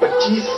25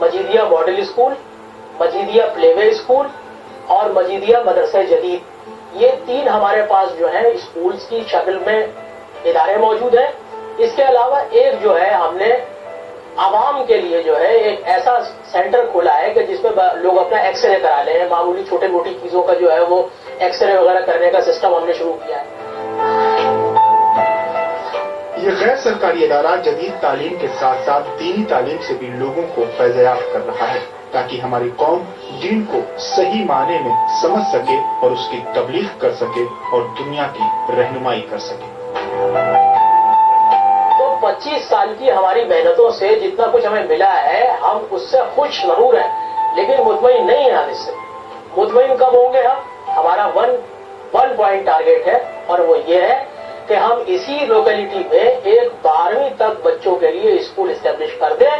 مجیدیہ model school, مجیدیہ پلے وے school اور مجیدیہ مدرسہ جدید، یہ 3 ہمارے پاس جو ہے اسکولز کی شکل میں ادارے موجود ہیں. اس کے علاوہ ایک جو ہے ہم نے عوام کے لیے جو ہے ایک ایسا سینٹر کھولا ہے کہ جس میں لوگ اپنا ایکس رے کرا لیں. معمولی چھوٹی موٹی چیزوں کا جو ہے وہ ایکس رے وغیرہ کرنے کا سسٹم ہم نے شروع کیا ہے. یہ غیر سرکاری ادارہ جدید تعلیم کے ساتھ ساتھ دینی تعلیم سے بھی لوگوں کو فیض یاب کر رہا ہے تاکہ ہماری قوم دین کو صحیح معنی میں سمجھ سکے اور اس کی تبلیغ کر سکے اور دنیا کی رہنمائی کر سکے. تو 25 سال کی ہماری محنتوں سے جتنا کچھ ہمیں ملا ہے ہم اس سے خوش ضرور ہیں لیکن مطمئن نہیں ہیں. ہم اس سے مطمئن کب ہوں گے؟ ہمارا ون پوائنٹ ٹارگیٹ ہے اور وہ یہ ہے کہ ہم اسی لوکیلٹی میں ایک 12ویں تک بچوں کے لیے اسکول اسٹیبلش کر دیں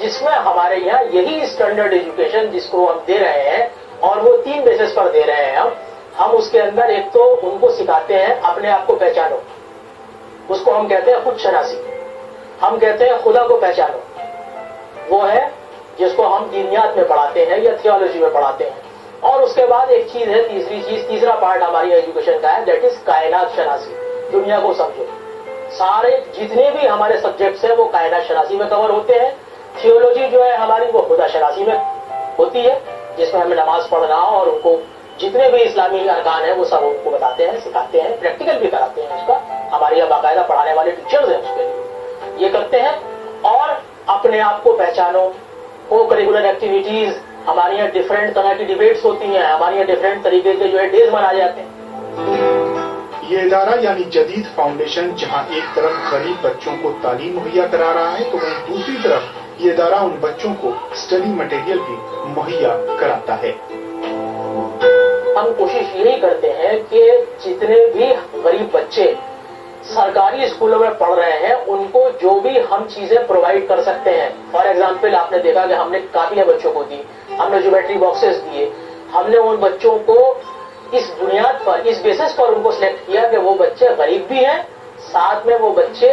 جس میں ہمارے یہاں یہی اسٹینڈرڈ ایجوکیشن جس کو ہم دے رہے ہیں اور وہ 3 بیسس پر دے رہے ہیں. ہم اس کے اندر ایک تو ان کو سکھاتے ہیں اپنے آپ کو پہچانو، اس کو ہم کہتے ہیں خود شناسی. ہم کہتے ہیں خدا کو پہچانو، وہ ہے جس کو ہم دینیات میں پڑھاتے ہیں یا تھیولوجی میں پڑھاتے ہیں. اور اس کے بعد ایک چیز ہے، تیسرا پارٹ ہماری ایجوکیشن کا ہے، دیٹ از کائنات شناسی. دنیا کو سمجھو. سارے جتنے بھی ہمارے سبجیکٹس ہیں وہ کائنات شناسی میں کور ہوتے ہیں. تھیولوجی جو ہے ہماری وہ خدا شناسی میں ہوتی ہے جس میں ہمیں نماز پڑھنا اور ان کو جتنے بھی اسلامی ارکان ہیں وہ سب ان کو بتاتے ہیں، سکھاتے ہیں، پریکٹیکل بھی کراتے ہیں. اس کا ہمارے یہاں باقاعدہ پڑھانے والے ٹیچرز ہیں اس کے لیے یہ کرتے ہیں. اور اپنے آپ کو پہچانو، کو کریکولر ایکٹیویٹیز، ہمارے یہاں ڈفرینٹ طرح کی ڈیبیٹس ہوتی ہیں، ہمارے یہاں ڈفرینٹ طریقے کے جو ہے ڈیز منائے جاتے ہیں. یہ ادارہ یعنی جدید فاؤنڈیشن جہاں ایک طرف غریب بچوں کو تعلیم مہیا کرا رہا ہے تو وہیں دوسری طرف یہ ادارہ ان بچوں کو اسٹڈی مٹیریل بھی مہیا کراتا ہے. ہم کوشش یہی کرتے ہیں کہ جتنے بھی غریب بچے سرکاری اسکولوں میں پڑھ رہے ہیں ان کو جو بھی ہم چیزیں پرووائڈ کر سکتے ہیں. فار ایگزامپل آپ نے دیکھا کہ ہم نے کاپیاں بچوں کو دی، ہم نے جیومیٹری باکسز دیے. ہم نے ان بچوں کو اس بنیاد پر، اس بیسس پر ان کو سلیکٹ کیا کہ وہ بچے غریب بھی ہیں، ساتھ میں وہ بچے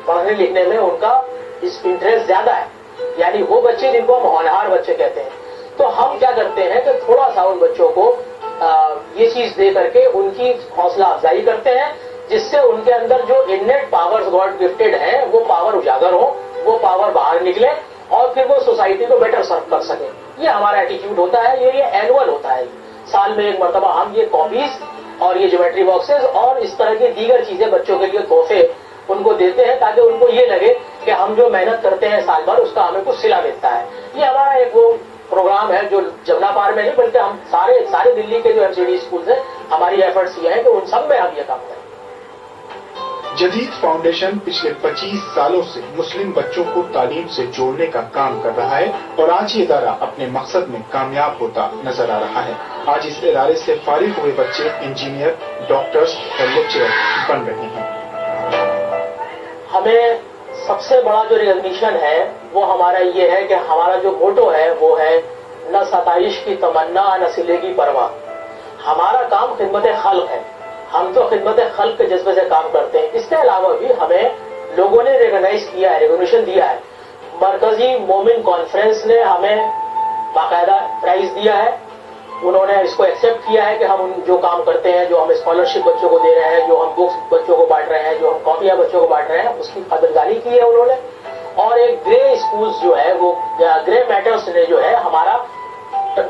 پڑھنے لکھنے میں ان کا انٹرسٹ زیادہ ہے، یعنی وہ بچے جن کو ہم ہونہار بچے کہتے ہیں. تو ہم کیا کرتے ہیں کہ تھوڑا سا ان بچوں کو یہ چیز دے کر کے ان کی حوصلہ افزائی کرتے ہیں جس سے ان کے اندر جو انیٹ پاورز گاڈ گفٹڈ ہیں وہ پاور اجاگر ہو، وہ پاور باہر نکلے اور پھر وہ سوسائٹی کو بیٹر سرو کر سکیں. یہ ہمارا ایٹیٹیوڈ ہوتا ہے. یہ اینول ہوتا ہے. سال میں ایک مرتبہ ہم یہ کاپیز اور یہ جیومیٹری باکسز اور اس طرح کی دیگر چیزیں بچوں کے لیے تحفے ان کو دیتے ہیں تاکہ ان کو یہ لگے کہ ہم جو محنت کرتے ہیں سال بھر اس کا ہمیں کچھ صلہ ملتا ہے. یہ ہمارا ایک وہ پروگرام ہے جو جمنا پار میں نہیں بلکہ ہم سارے دلی کے جو MCD اسکولز ہیں ہماری ایفرٹس یہ ہیں کہ ان سب میں ہم یہ کام کریں. جدید فاؤنڈیشن پچھلے 25 سالوں سے مسلم بچوں کو تعلیم سے جوڑنے کا کام کر رہا ہے اور آج یہ ادارہ اپنے مقصد میں کامیاب ہوتا نظر آ رہا ہے. آج اس ادارے سے فارغ ہوئے بچے انجینئر، ڈاکٹرز اور لیکچرر بن رہے ہیں. ہمیں سب سے بڑا جو ریکگنیشن ہے وہ ہمارا یہ ہے کہ ہمارا جو موٹو ہے وہ ہے نہ ستائش کی تمنا نہ صلے کی پرواہ. ہمارا کام خدمت خلق ہے. ہم تو خدمت خلق کے جذبے سے کام کرتے ہیں. اس کے علاوہ بھی ہمیں لوگوں نے ریکگنائز کیا ہے، ریکگنیشن دیا ہے. مرکزی مومن کانفرنس نے ہمیں باقاعدہ پرائز دیا ہے. انہوں نے اس کو ایکسپٹ کیا ہے کہ ہم جو کام کرتے ہیں، جو ہم اسکالرشپ بچوں کو دے رہے ہیں، جو ہم بکس بچوں کو بانٹ رہے ہیں، جو ہم کاپیاں بچوں کو بانٹ رہے ہیں، اس کی قدردانی کی ہے انہوں نے. اور ایک گرے اسکولز جو ہے وہ گرے میٹرز نے جو ہے ہمارا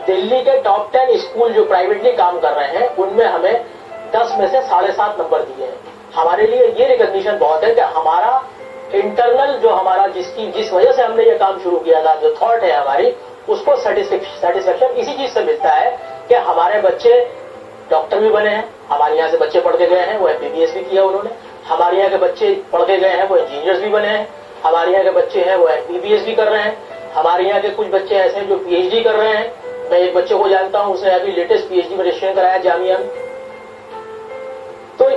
دلی کے ٹاپ 10 اسکول جو پرائیویٹلی کام کر رہے ہیں ان میں ہمیں 10 میں سے 7.5 نمبر دیے ہیں. ہمارے لیے یہ ریکگنیشن بہت ہے کہ ہمارا انٹرنل جو ہمارا جس وجہ سے ہم نے یہ کام شروع کیا تھا، جو تھاٹ ہے ہماری، اس کو سیٹسفیکشن اسی چیز سے ملتا ہے کہ ہمارے بچے ڈاکٹر بھی بنے ہیں. ہمارے یہاں سے بچے پڑھ کے گئے ہیں، وہ MBBS بھی کیا انہوں نے. ہمارے یہاں کے بچے پڑھ کے گئے ہیں، وہ انجینئرز بھی بنے ہیں. ہمارے یہاں کے بچے ہیں وہ MBBS بھی کر رہے ہیں. ہمارے یہاں کے کچھ بچے ایسے ہیں جو PhD کر رہے ہیں. میں ایک بچے کو جانتا ہوں، اس نے ابھی لیٹسٹ PhD میں رجسٹریشن کرایا جامعہ میں. تو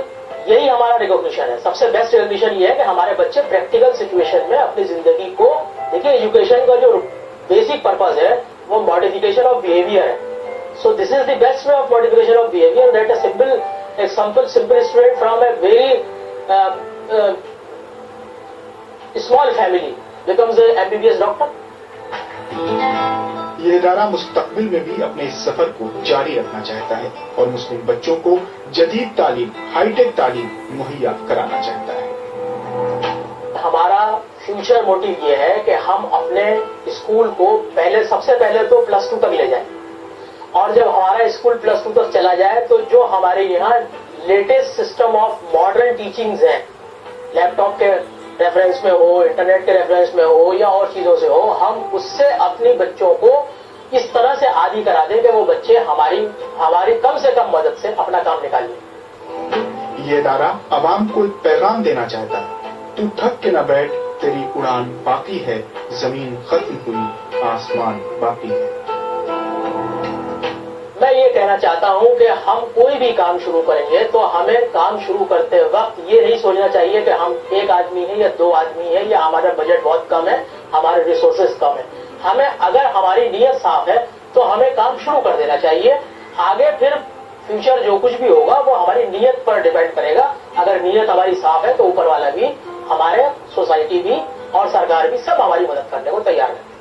یہی ہمارا ریکگنیشن ہے. سب سے بیسٹ ریکگنیشن یہ ہے کہ ہمارے بچے پریکٹیکل سچویشن میں اپنی زندگی کو دیکھیے. ایجوکیشن کا جو بیسک پرپز ہے وہ ماڈیفکیشن آف بہیویئر ہے. So this is the best way of modification of behaviour that a simple student from a very small family becomes a MBBS doctor. یہ ادارہ مستقبل میں بھی اپنے اس سفر کو جاری رکھنا چاہتا ہے اور مسلم بچوں کو جدید تعلیم، ہائی ٹیک تعلیم مہیا کرانا چاہتا ہے۔ ہمارا فیوچر موٹیو یہ ہے کہ ہم اپنے اسکول کو سب سے پہلے تو +2 تک لے جائیں، اور جب ہمارا اسکول +2 تک چلا جائے تو جو ہمارے یہاں latest system of modern teachings ہیں، لیپ ٹاپ کے ریفرنس میں ہو، انٹرنیٹ کے ریفرنس میں ہو یا اور چیزوں سے ہو، ہم اس سے اپنے بچوں کو اس طرح سے عادی کرا دیں کہ وہ بچے ہماری کم سے کم مدد سے اپنا کام نکال لیں۔ یہ ادارہ عوام کو ایک پیغام دینا چاہتا ہے، تو تھک کے نہ بیٹھ، تیری اڑان باقی ہے، زمین ختم ہوئی، آسمان باقی ہے۔ میں یہ کہنا چاہتا ہوں کہ ہم کوئی بھی کام شروع کریں گے تو ہمیں کام شروع کرتے وقت یہ نہیں سوچنا چاہیے کہ ہم 1 آدمی ہیں یا 2 آدمی ہیں یا ہمارا بجٹ بہت کم ہے، ہمارے ریسورسز کم ہیں۔ ہمیں اگر ہماری نیت صاف ہے تو ہمیں کام شروع کر دینا چاہیے، آگے پھر فیوچر جو کچھ بھی ہوگا وہ ہماری نیت پر ڈیپینڈ کرے گا۔ اگر نیت ہماری صاف ہے تو اوپر والا بھی، ہمارے سوسائٹی بھی اور سرکار بھی سب ہماری مدد کرنے کو تیار ہے۔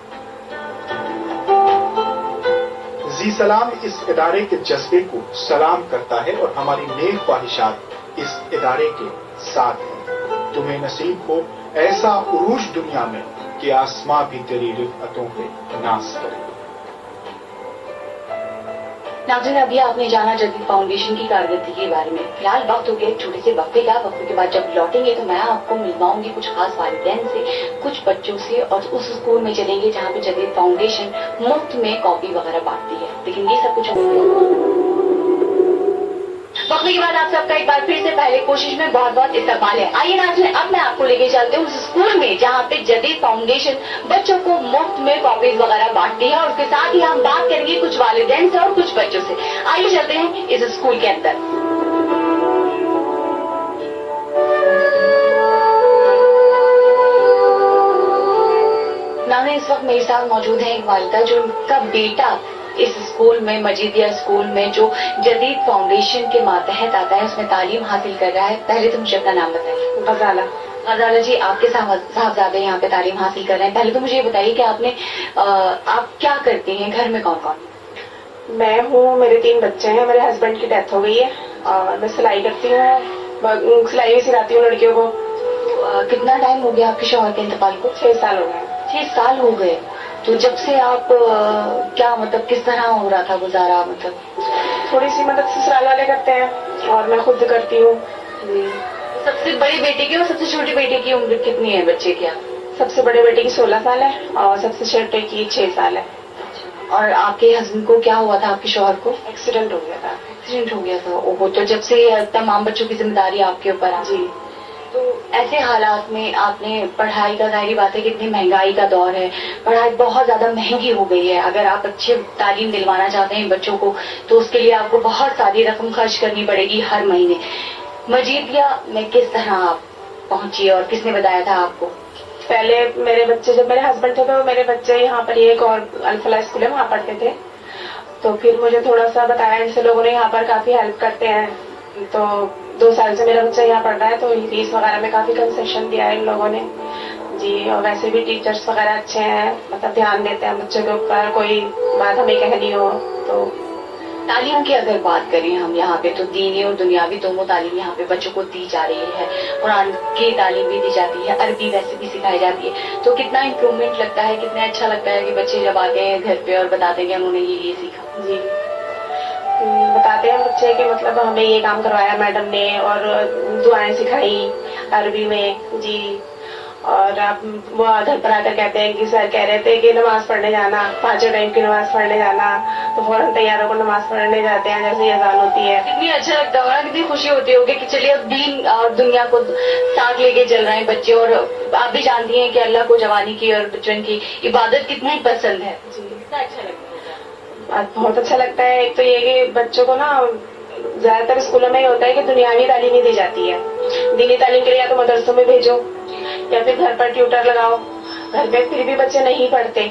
زی سلام اس ادارے کے جذبے کو سلام کرتا ہے اور ہماری نیک خواہشات اس ادارے کے ساتھ ہیں۔ تمہیں نصیب ہو ایسا عروج دنیا میں کہ آسماں بھی تیری رفعتوں پہ ناز کرے۔ ناظرین، ابھی آپ نے جانا جدید فاؤنڈیشن کی کارکردگی کے بارے میں۔ فی الحال وقت ہو گیا ایک چھوٹے سے وقفے کا۔ وقفے کے بعد جب لوٹیں گے تو میں آپ کو ملواؤں گی کچھ خاص والدین سے، کچھ بچوں سے، اور اس اسکول میں چلیں گے جہاں پہ جدید فاؤنڈیشن مفت میں کاپی وغیرہ بانٹتی ہے۔ لیکن یہ سب کچھ وقفے کے بعد آپ سب کا ایک بار پھر سے پہلے کوشش میں بہت بہت استقبال ہے۔ آئیے ناظرین، اب میں آپ کو لے کے چلتے ہوں اس اسکول میں جہاں پہ جدید فاؤنڈیشن بچوں کو مفت میں کاپیز وغیرہ بانٹتی ہے، اور اس کے ساتھ ہی ہم بات کریں گے کچھ والدین سے اور کچھ بچوں سے۔ آئیے چلتے ہیں اس اسکول کے اندر۔ نانا، اس وقت میرے ساتھ موجود ہے ایک والدہ جو ان کا بیٹا اس اسکول میں، مجیدیہ اسکول میں جو جدید فاؤنڈیشن کے ماتحت آتا ہے، اس میں تعلیم حاصل کر رہا ہے۔ پہلے تو مجھے اپنا نام بتائیے۔ غزالہ۔ غزالہ جی، آپ کے صاحبزادے یہاں پہ تعلیم حاصل کر رہے ہیں۔ پہلے تو مجھے یہ بتائیے کہ آپ کیا کرتی ہیں، گھر میں کون کون؟ میں ہوں، میرے 3 بچے ہیں، میرے ہسبینڈ کی ڈیتھ ہو گئی ہے، اور میں سلائی کرتی ہوں، سلائی بھی سکھاتی ہوں لڑکیوں کو۔ کتنا ٹائم ہو گیا آپ کے شوہر کے انتقال کو؟ 6 سال ہو گئے۔ 6 سال ہو گئے۔ تو جب سے آپ کیا مطلب کس طرح ہو رہا تھا گزارا؟ مطلب تھوڑی سی مدد سسرال والے کرتے ہیں اور میں خود کرتی ہوں۔ جی۔ سب سے بڑی بیٹی کی اور سب سے چھوٹی بیٹی کی عمر کتنی ہے بچے کی؟ سب سے بڑے بیٹے کی 16 سال ہے اور سب سے چھوٹے کی 6 سال ہے۔ اور آپ کے ہسبینڈ کو کیا ہوا تھا، آپ کے شوہر کو؟ ایکسیڈنٹ ہو گیا تھا۔ ایکسیڈنٹ ہو گیا تھا۔ اوہو، تو جب سے تمام بچوں کی ذمہ داری آپ کے اوپر آ جی۔ تو ایسے حالات میں آپ نے پڑھائی کا، ظاہری بات ہے کہ اتنی مہنگائی کا دور ہے، پڑھائی بہت زیادہ مہنگی ہو گئی ہے۔ اگر آپ اچھی تعلیم دلوانا چاہتے ہیں بچوں کو تو اس کے لیے آپ کو بہت ساری رقم خرچ کرنی پڑے گی ہر مہینے۔ مجیدیہ میں کس طرح آپ پہنچی اور کس نے بتایا تھا آپ کو؟ پہلے میرے بچے، جب میرے ہسبینڈ تھے تو میرے بچے یہاں پر ایک اور الفلاح اسکول ہے وہاں پڑھتے تھے، تو پھر مجھے تھوڑا سا بتایا، ان سے لوگوں نے یہاں پر کافی ہیلپ کرتے ہیں، تو 2 سال سے میرا بچہ یہاں پڑھ رہا ہے، تو فیس وغیرہ میں کافی کنسیشن دیا ہے ان لوگوں نے۔ جی، اور ویسے بھی ٹیچرس وغیرہ اچھے ہیں، مطلب دھیان دیتے ہیں بچوں کے اوپر، کوئی بات ہمیں کہنی ہو تو۔ تعلیم کی اگر بات کریں ہم یہاں پہ، تو دینی اور دنیاوی دونوں تعلیم یہاں پہ بچوں کو دی جا رہی ہے۔ قرآن کی تعلیم بھی دی جاتی ہے، عربی ویسے بھی سکھائی جاتی ہے۔ تو کتنا امپروومنٹ لگتا ہے، کتنا اچھا لگتا ہے کہ بچے جب آتے ہیں گھر پہ اور بتاتے ہیں کہ انہوں نے یہ سیکھا؟ جی، بتاتے ہیں بچے کہ مطلب ہمیں یہ کام کروایا میڈم نے، اور دعائیں سکھائی عربی میں۔ جی، اور اب وہ گھر پر آ کر کہتے ہیں کہ سر کہہ رہے تھے کہ نماز پڑھنے جانا، 5 ٹائم کی نماز پڑھنے جانا، تو فوراً تیار ہو کر نماز پڑھنے جاتے ہیں جیسے اذان ہوتی ہے۔ کتنی اچھا لگتا ہوگا، کتنی خوشی ہوتی ہوگی کہ چلیے اب دین اور دنیا کو ساتھ لے کے چل رہے ہیں بچے، اور آپ بھی جانتی ہیں کہ اللہ کو جوانی کی اور بچپن کی عبادت کتنی پسند ہے۔ جی، کتنا اچھا لگتا ہے۔ بہت اچھا لگتا ہے۔ ایک تو یہ کہ بچوں کو نا زیادہ تر اسکولوں میں یہ ہوتا ہے کہ دنیاوی تعلیم ہی دی جاتی ہے، دینی تعلیم کے لیے یا تو مدرسوں میں بھیجو یا پھر گھر پر ٹیوٹر لگاؤ، گھر پہ پھر بھی بچے نہیں پڑھتے،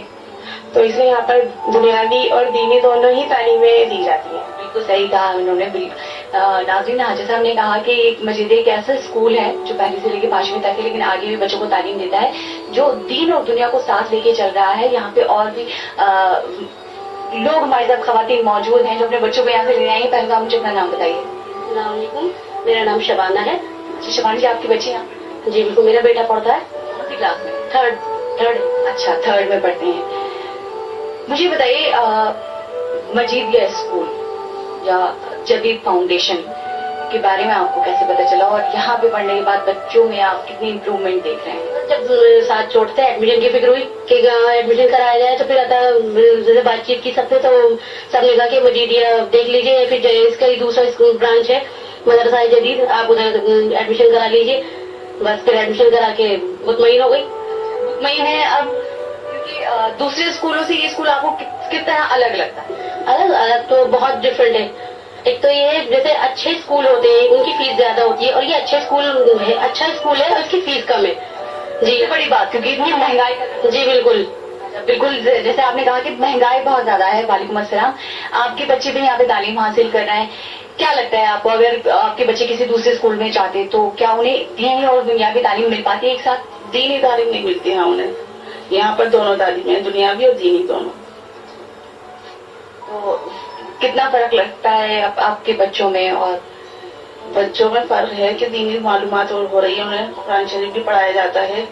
تو اس لیے یہاں پر بنیادی اور دینی دونوں ہی تعلیمیں دی جاتی ہیں. بالکل صحیح کہا انہوں نے. ناظرین، حاجی صاحب نے کہا کہ ایک مسجد ایک ایسا اسکول ہے جو پہلی سے لے کے 5ویں تک ہے، لیکن آگے بھی بچوں کو تعلیم دیتا ہے، جو دین اور دنیا کو ساتھ لے کے چل رہا ہے. یہاں پہ اور بھی لوگ ہمارے ساتھ خواتین موجود ہیں جو اپنے بچوں کو یہاں سے لے آئیں گے. پہلے تو آپ مجھے اپنا نام بتائیے. السلام علیکم، میرا نام شبانہ ہے. شبانہ جی، آپ کے بچے یہاں جی بالکل، میرا بیٹا پڑھتا ہے کون سی کلاس میں؟ تھرڈ. اچھا، 3rd میں پڑھتے ہیں. مجھے بتائیے، مجیدیہ اسکول یا جدید فاؤنڈیشن کے بارے میں آپ کو کیسے پتا چلا، اور یہاں پہ پڑھنے کے بعد بچوں میں آپ کتنی امپروومنٹ دیکھ رہے ہیں؟ جب ساتھ چھوڑتے ہیں ایڈمیشن کی فکر ہوئی کہ ایڈمیشن کرایا جائے تو پھر جیسے بات چیت کی سب سے، تو سب نے کہا کہ مجیدیہ دیکھ لیجیے. پھر اس کا ہی دوسرا اسکول برانچ ہے مدرسہ جدید، آپ ادھر ایڈمیشن کرا لیجیے. بس پھر ایڈمیشن کرا کے مطمئن ہو گئی. مطمئن ہے اب، کیونکہ دوسرے اسکولوں سے یہ اسکول آپ کو کس طرح الگ لگتا ہے؟ الگ تو بہت ڈفرینٹ ہے. ایک تو یہ ہے جیسے اچھے اسکول ہوتے ہیں ان کی فیس زیادہ ہوتی ہے، اور یہ اچھا اسکول ہے اور اس کی فیس کم ہے. جی، بڑی بات، کیونکہ اتنی مہنگائی. جی بالکل بالکل، جیسے آپ نے کہا کہ مہنگائی بہت زیادہ ہے. وعلیکم السلام. آپ کے بچے بھی یہاں پہ تعلیم حاصل کر رہے ہیں. کیا لگتا ہے آپ کو، اگر آپ کے بچے کسی دوسرے اسکول میں جاتے تو کیا انہیں دینی اور دنیاوی تعلیم مل پاتی ہے ایک ساتھ؟ دینی تعلیم نہیں ملتی ہے انہیں. یہاں پر دونوں تعلیمیں، دنیاوی اور دینی دونوں. تو کتنا فرق لگتا ہے آپ کے بچوں میں؟ اور بچوں میں فرق ہے کہ دینی معلومات ہو رہی ہے، انہیں قرآن شریف بھی پڑھایا جاتا ہے،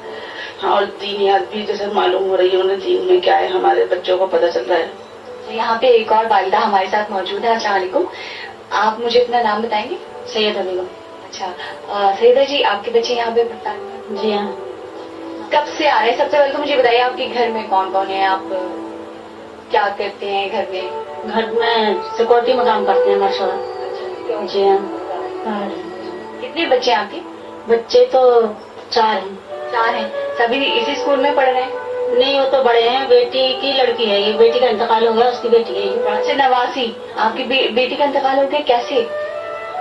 اور دینیات بھی جیسے معلوم ہو رہی ہے انہیں، دین میں کیا ہے ہمارے بچوں کو پتہ چل رہا ہے. یہاں پہ ایک اور والدہ ہمارے ساتھ موجود ہے. السلام علیکم، آپ مجھے اپنا نام بتائیں گے؟ سید بیگم. اچھا سیدہ جی، آپ کے بچے یہاں پہ پڑھتے ہیں؟ جی ہاں. کب سے آ رہے ہیں؟ سب سے پہلے تو مجھے بتائیے آپ کے گھر میں کون کون ہے، آپ کیا کرتے ہیں گھر میں؟ گھر میں سیکورٹی میں کام کرتے ہیں ماشاء اللہ. جی ہاں. کتنے بچے ہیں آپ کے؟ بچے تو 4 ہیں. 4 ہیں. سبھی اسی اسکول میں پڑھ رہے ہیں؟ نہیں، وہ تو بڑے ہیں. بیٹی کی لڑکی ہے یہ، بیٹی کا انتقال ہو گیا، اس کی بیٹی ہے یہ. اچھا، نواسی. آپ کی بیٹی کا انتقال ہو گیا، کیسے؟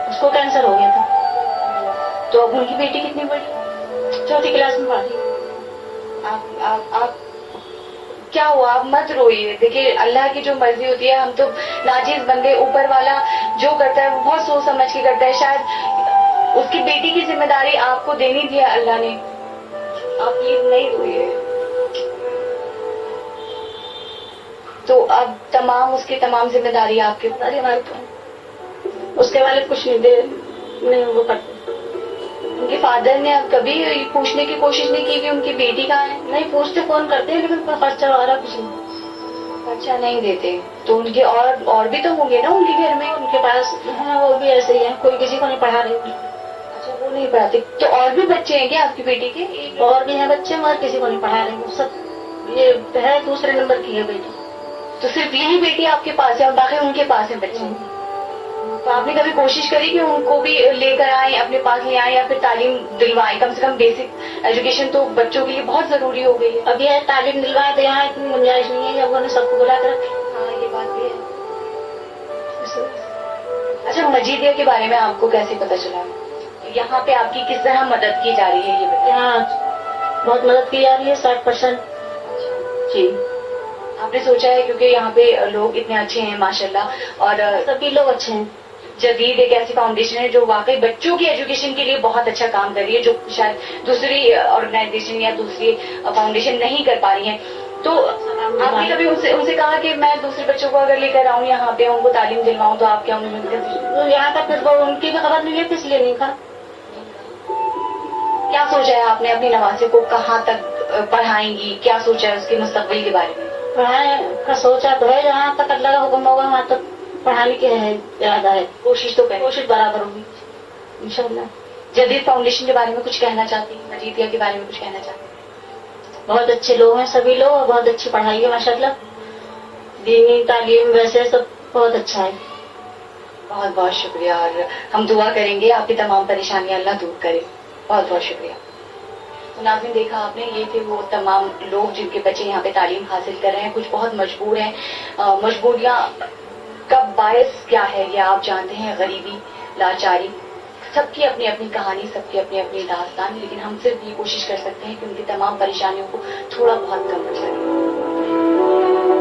اس کو کینسر ہو گیا تھا. تو اب ان کی بیٹی کتنی بڑی؟ 4تھی کلاس میں پڑھتی. آپ کیا ہوا؟ آپ مت روئیے. دیکھیے، اللہ کی جو مرضی ہوتی ہے، ہم تو ناجیز بندے، اوپر والا جو کرتا ہے وہ بہت سوچ سمجھ کے کرتا ہے. شاید اس کی بیٹی کی ذمہ داری آپ کو دینی دی ہے اللہ نے. آپ پلیز نہیں روئیے. تو اب اس کی تمام ذمہ داری آپ کے اوپر. ہمارے اس کے والد کچھ نہیں دے، نہیں وہ کرتے. ان کے فادر نے اب کبھی پوچھنے کی کوشش نہیں کی کہ ان کی بیٹی کہاں ہے؟ نہیں پوچھتے، فون کرتے ہیں، لیکن ان کا خرچہ وغیرہ کچھ نہیں. خرچہ نہیں دیتے. تو ان کے اور بھی تو ہوں گے نا ان کے گھر میں؟ ان کے پاس ہیں، وہ بھی ایسے ہی ہیں، کوئی کسی کو نہیں پڑھا رہے. اچھا، وہ نہیں پڑھاتے. تو اور بھی بچے ہیں کیا آپ کی بیٹی کے؟ اور بھی ہیں بچے مگر کسی کو نہیں پڑھا رہے. سب یہ ہے دوسرے نمبر کی ہے بیٹی. تو صرف یہی بیٹی آپ کے پاس ہے اور باقی ان کے پاس ہیں بچے؟ تو آپ نے کبھی کوشش کری کہ ان کو بھی لے کر آئیں، اپنے پاس لے آئیں، یا پھر تعلیم دلوائیں؟ کم سے کم بیسک ایجوکیشن تو بچوں کے لیے بہت ضروری ہو گئی ہے. اب یہ تعلیم دلوائے تو یہاں اتنی گنجائش نہیں ہے، جب انہوں نے سب کو بلا کر رکھے. ہاں، یہ بات بھی ہے. اچھا، مجیدیہ کے بارے میں آپ کو کیسے پتا چلا؟ یہاں پہ آپ کی کس طرح مدد کی جا رہی ہے یہ بتائیں. یہاں بہت مدد کی جا رہی ہے، 60%. جی. آپ نے سوچا ہے کیونکہ یہاں پہ لوگ اتنے اچھے ہیں ماشاءاللہ، اور سبھی لوگ اچھے ہیں. جدید ایک ایسی فاؤنڈیشن ہے جو واقعی بچوں کی ایجوکیشن کے لیے بہت اچھا کام کر رہی ہے، جو شاید دوسری آرگنائزیشن یا دوسری فاؤنڈیشن نہیں کر پا رہی ہیں. تو آپ نے کبھی ان سے کہا کہ میں دوسرے بچوں کو اگر لے کر آؤں یہاں پہ، ان کو تعلیم دلواؤں، تو آپ کیا انہیں مدد کرتی؟ یہاں تک پھر وہ ان کی بھی خبر نہیں لیتے، اس لیے نہیں کہا. کیا سوچا ہے آپ نے اپنی نوازے کو کہاں تک پڑھائیں گی؟ کیا سوچا ہے اس کے مستقبل کے بارے میں؟ پڑھانے کا سوچا تو ہے، جہاں تک اللہ کا حکم ہوگا وہاں تک پڑھانے کے ارادہ ہے. کوشش تو کریں. کوشش برابر ہوگی انشاءاللہ. جدید فاؤنڈیشن کے بارے میں کچھ کہنا چاہتی ہیں؟ مجیدیہ کے بارے میں کچھ کہنا چاہتی ہیں؟ بہت اچھے لوگ ہیں سبھی لوگ، اور بہت اچھی پڑھائی ہے ماشاءاللہ. دینی تعلیم ویسے سب بہت اچھا ہے. بہت بہت شکریہ، اور ہم دعا کریں گے آپ کی تمام پریشانیاں اللہ دور کرے. بہت بہت شکریہ. ناظرین، دیکھا آپ نے، یہ تھے وہ تمام لوگ جن کے بچے یہاں پہ تعلیم حاصل کر رہے ہیں. کچھ بہت مجبور ہیں. مجبوریاں کا باعث کیا ہے یہ آپ جانتے ہیں، غریبی، لاچاری. سب کی اپنی اپنی کہانی، سب کی اپنی اپنی داستان، لیکن ہم صرف یہ کوشش کر سکتے ہیں کہ ان کی تمام پریشانیوں کو تھوڑا بہت کم کر سکیں.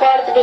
4th B।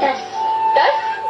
10। 10?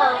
8।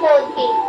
4th B।